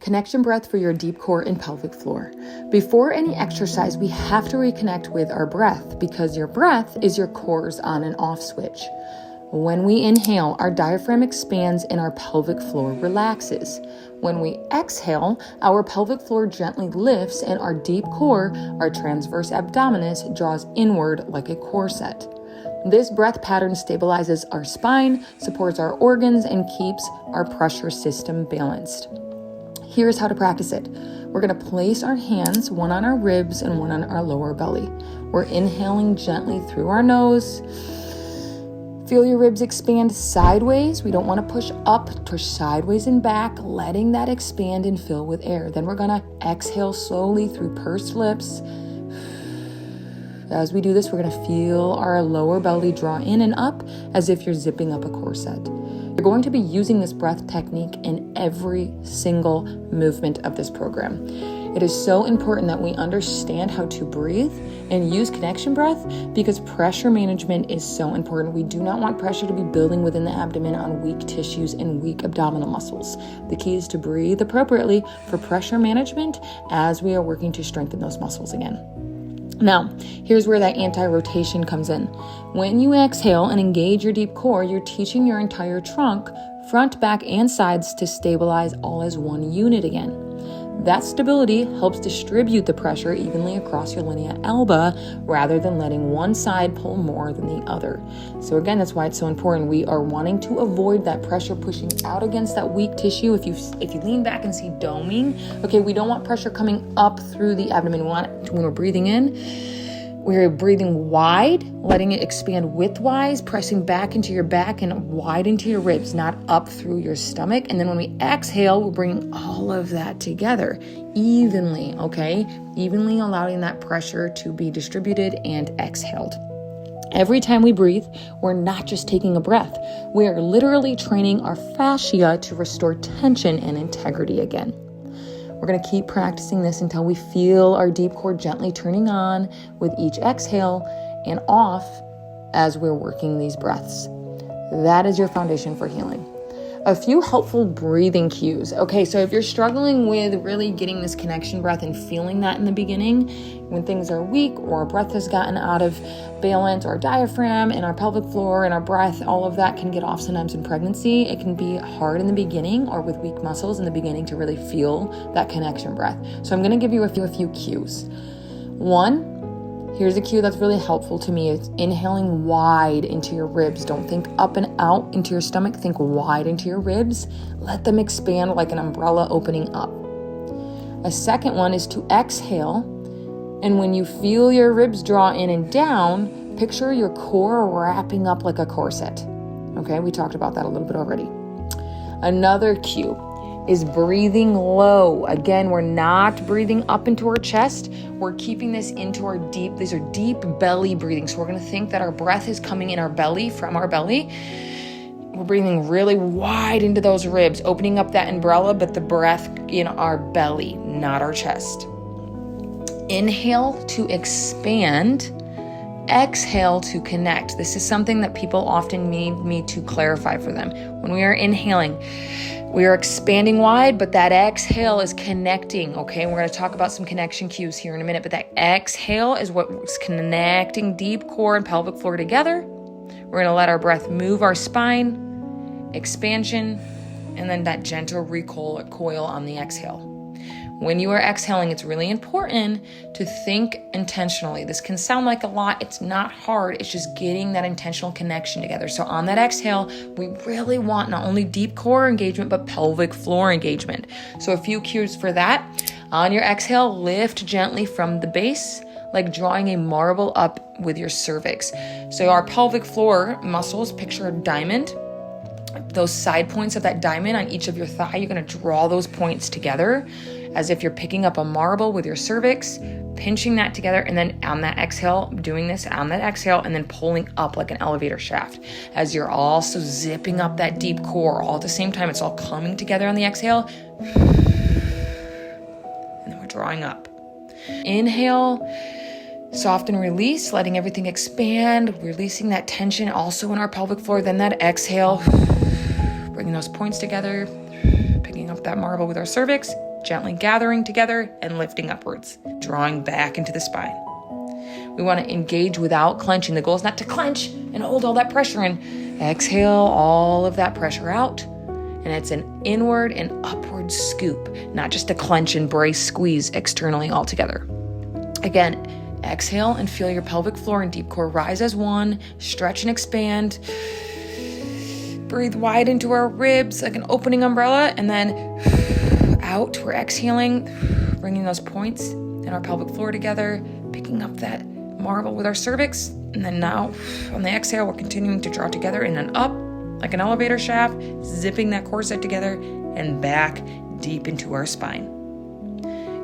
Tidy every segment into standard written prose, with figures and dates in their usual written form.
Connection breath for your deep core and pelvic floor. Before any exercise, we have to reconnect with our breath because your breath is your core's on and off switch. When we inhale, our diaphragm expands and our pelvic floor relaxes. When we exhale, our pelvic floor gently lifts and our deep core, our transverse abdominis, draws inward like a corset. This breath pattern stabilizes our spine, supports our organs, and keeps our pressure system balanced. Here's how to practice it. We're going to place our hands, one on our ribs and one on our lower belly. We're inhaling gently through our nose. Feel your ribs expand sideways. We don't want to push up, push sideways and back, letting that expand and fill with air. Then we're going to exhale slowly through pursed lips. As we do this, we're going to feel our lower belly draw in and up as if you're zipping up a corset. You're going to be using this breath technique in every single movement of this program. It is so important that we understand how to breathe and use connection breath because pressure management is so important. We do not want pressure to be building within the abdomen on weak tissues and weak abdominal muscles. The key is to breathe appropriately for pressure management as we are working to strengthen those muscles again. Now, here's where that anti-rotation comes in. When you exhale and engage your deep core, you're teaching your entire trunk, front, back, and sides to stabilize all as one unit again. That stability helps distribute the pressure evenly across your linea alba rather than letting one side pull more than the other. So again, that's why it's so important. We are wanting to avoid that pressure pushing out against that weak tissue. If you lean back and see doming, okay, we don't want pressure coming up through the abdomen. We want it when we're breathing in. We're breathing wide, letting it expand widthwise, pressing back into your back and wide into your ribs, not up through your stomach. And then when we exhale, we're bringing all of that together evenly, okay? Evenly allowing that pressure to be distributed and exhaled. Every time we breathe, we're not just taking a breath. We are literally training our fascia to restore tension and integrity again. We're going to keep practicing this until we feel our deep core gently turning on with each exhale and off as we're working these breaths. That is your foundation for healing. A few helpful breathing cues. Okay, so if you're struggling with really getting this connection breath and feeling that in the beginning, when things are weak or our breath has gotten out of balance, our diaphragm and our pelvic floor and our breath, all of that can get off sometimes in pregnancy. It can be hard in the beginning or with weak muscles in the beginning to really feel that connection breath. So I'm going to give you a few cues. One, here's a cue that's really helpful to me. It's inhaling wide into your ribs. Don't think up and out into your stomach. Think wide into your ribs. Let them expand like an umbrella opening up. A second one is to exhale. And when you feel your ribs draw in and down, picture your core wrapping up like a corset. Okay, we talked about that a little bit already. Another cue is breathing low. Again, we're not breathing up into our chest. We're keeping this into our these are deep belly breathing. So we're going to think that our breath is coming in our belly, from our belly. We're breathing really wide into those ribs, opening up that umbrella, but the breath in our belly, not our chest. Inhale to expand. Exhale to connect. This is something that people often need me to clarify for them. When we are inhaling, we are expanding wide, but that exhale is connecting, okay? And we're going to talk about some connection cues here in a minute, but that exhale is what's connecting deep core and pelvic floor together. We're going to let our breath move our spine, expansion, and then that gentle recoil on the exhale. When you are exhaling, it's really important to think intentionally. This can sound like a lot. It's not hard. It's just getting that intentional connection together. So on that exhale, we really want not only deep core engagement, but pelvic floor engagement. So a few cues for that. On your exhale, lift gently from the base, like drawing a marble up with your cervix. So our pelvic floor muscles, picture a diamond. Those side points of that diamond on each of your thigh, you're going to draw those points together as if you're picking up a marble with your cervix, pinching that together, and then on that exhale, doing this on that exhale, and then pulling up like an elevator shaft as you're also zipping up that deep core all at the same time. It's all coming together on the exhale, and then we're drawing up. Inhale, soft and release, letting everything expand, releasing that tension also in our pelvic floor. Then that exhale, bringing those points together, picking up that marble with our cervix. gently gathering together and lifting upwards, drawing back into the spine. We want to engage without clenching. The goal is not to clench and hold all that pressure in. Exhale all of that pressure out. And it's an inward and upward scoop, not just a clench and brace squeeze externally altogether. Again, exhale and feel your pelvic floor and deep core rise as one. Stretch and expand. Breathe wide into our ribs like an opening umbrella, and then out. We're exhaling, bringing those points in our pelvic floor together, picking up that marble with our cervix. And then now on the exhale, we're continuing to draw together and then up like an elevator shaft, zipping that corset together and back deep into our spine.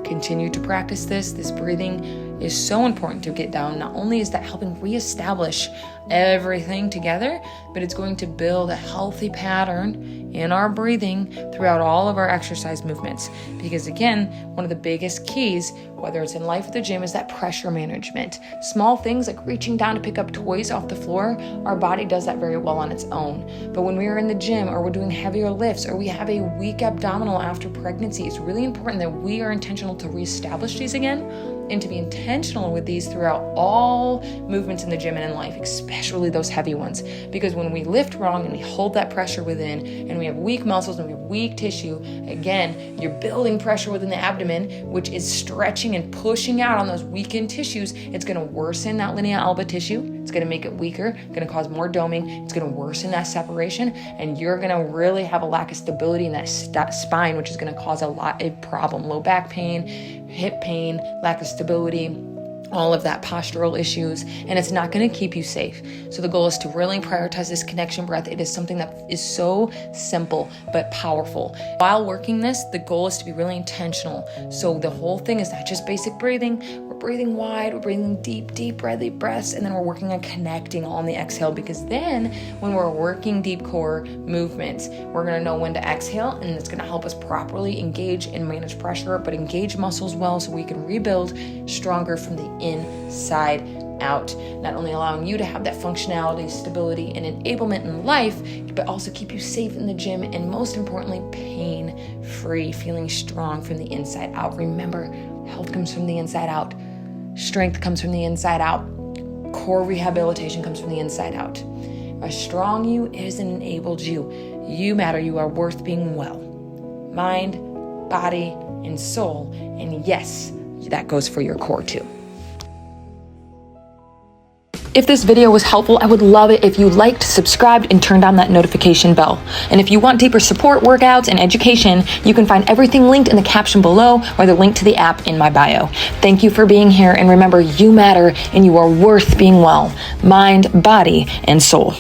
Continue to practice this. This breathing is so important to get down. Not only is that helping reestablish everything together, but it's going to build a healthy pattern in our breathing throughout all of our exercise movements. Because again, one of the biggest keys, whether it's in life or the gym, is that pressure management. Small things like reaching down to pick up toys off the floor, our body does that very well on its own. But when we are in the gym or we're doing heavier lifts or we have a weak abdominal after pregnancy, it's really important that we are intentional to reestablish these again and to be intentional with these throughout all movements in the gym and in life, especially those heavy ones. Because when we lift wrong and we hold that pressure within and we have weak muscles and we have weak tissue, again, you're building pressure within the abdomen, which is stretching and pushing out on those weakened tissues. It's going to worsen that linea alba tissue. It's going to make it weaker, going to cause more doming. It's going to worsen that separation, and you're going to really have a lack of stability in that spine, which is going to cause a lot of problem. Low back pain, hip pain, lack of stability, all of that postural issues, and it's not going to keep you safe. So the goal is to really prioritize this connection breath. It is something that is so simple but powerful. While working this, the goal is to be really intentional. So the whole thing is not just basic breathing. We're breathing wide, we're breathing deep breaths, and then we're working on connecting on the exhale, because then when we're working deep core movements, we're going to know when to exhale, and it's going to help us properly engage and manage pressure, but engage muscles well so we can rebuild stronger from the inside out, not only allowing you to have that functionality, stability, and enablement in life, but also keep you safe in the gym, and most importantly, pain-free, feeling strong from the inside out. Remember, health comes from the inside out. Strength comes from the inside out. Core rehabilitation comes from the inside out. A strong you is an enabled you. You matter. You are worth being well. Mind, body, and soul. And yes, that goes for your core too. If this video was helpful, I would love it if you liked, subscribed, and turned on that notification bell. And if you want deeper support, workouts, and education, you can find everything linked in the caption below or the link to the app in my bio. Thank you for being here, and remember, you matter and you are worth being well, mind, body, and soul.